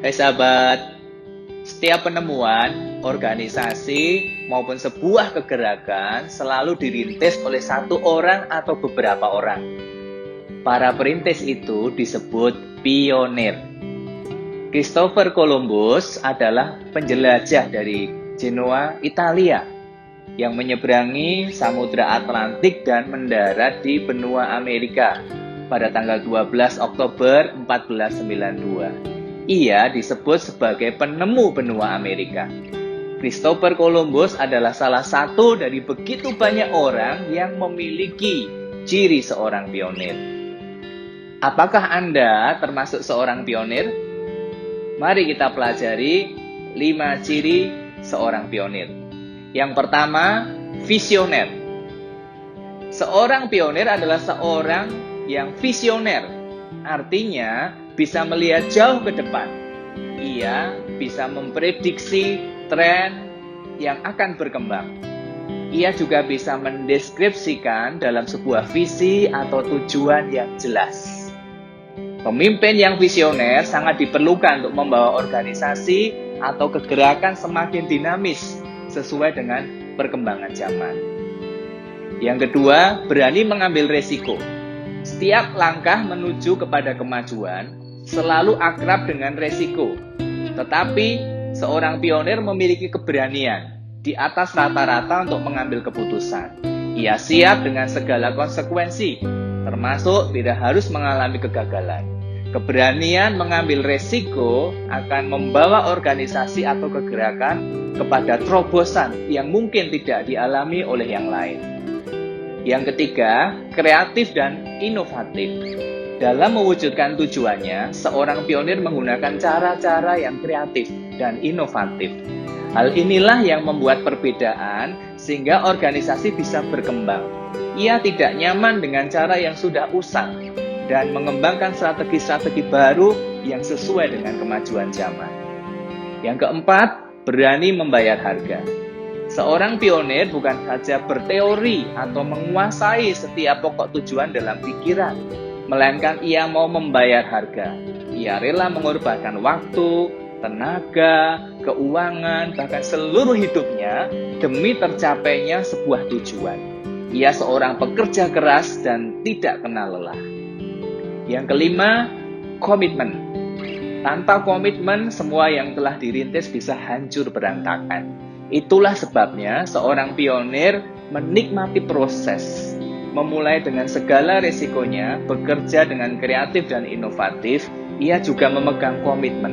Hai sahabat, setiap penemuan, organisasi, maupun sebuah kegerakan selalu dirintis oleh satu orang atau beberapa orang. Para perintis itu disebut pionir. Christopher Columbus adalah penjelajah dari Genoa, Italia, yang menyeberangi Samudra Atlantik dan mendarat di benua Amerika pada tanggal 12 Oktober 1492. Ia disebut sebagai penemu benua Amerika. Christopher Columbus adalah salah satu dari begitu banyak orang yang memiliki ciri seorang pionir. Apakah Anda termasuk seorang pionir? Mari kita pelajari 5 ciri seorang pionir. Yang pertama, visioner. Seorang pionir adalah seorang yang visioner. Artinya, bisa melihat jauh ke depan. Ia bisa memprediksi tren yang akan berkembang. Ia juga bisa mendeskripsikan dalam sebuah visi atau tujuan yang jelas. Pemimpin yang visioner sangat diperlukan untuk membawa organisasi atau kegerakan semakin dinamis sesuai dengan perkembangan zaman. Yang kedua, berani mengambil resiko. Setiap langkah menuju kepada kemajuan selalu akrab dengan resiko. Tetapi, seorang pionir memiliki keberanian di atas rata-rata untuk mengambil keputusan. Ia siap dengan segala konsekuensi, termasuk tidak harus mengalami kegagalan. Keberanian mengambil resiko akan membawa organisasi atau kegerakan kepada terobosan yang mungkin tidak dialami oleh yang lain. Yang ketiga, kreatif dan inovatif. Dalam mewujudkan tujuannya, seorang pionir menggunakan cara-cara yang kreatif dan inovatif. Hal inilah yang membuat perbedaan sehingga organisasi bisa berkembang. Ia tidak nyaman dengan cara yang sudah usang dan mengembangkan strategi-strategi baru yang sesuai dengan kemajuan zaman. Yang keempat, berani membayar harga. Seorang pionir bukan saja berteori atau menguasai setiap pokok tujuan dalam pikiran, melainkan ia mau membayar harga. Ia rela mengorbankan waktu, tenaga, keuangan, bahkan seluruh hidupnya demi tercapainya sebuah tujuan. Ia seorang pekerja keras dan tidak kenal lelah. Yang kelima, komitmen. Tanpa komitmen, semua yang telah dirintis bisa hancur berantakan. Itulah sebabnya seorang pionir menikmati proses, memulai dengan segala resikonya, bekerja dengan kreatif dan inovatif. Ia juga memegang komitmen.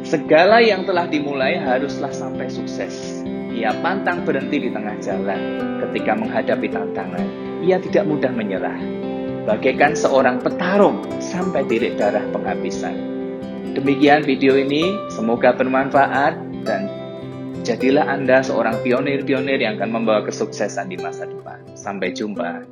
Segala yang telah dimulai haruslah sampai sukses. Ia pantang berhenti di tengah jalan ketika menghadapi tantangan. Ia tidak mudah menyerah, bagaikan seorang petarung sampai titik darah penghabisan. Demikian video ini, semoga bermanfaat dan jadilah Anda seorang pionir-pionir yang akan membawa kesuksesan di masa depan. Sampai jumpa.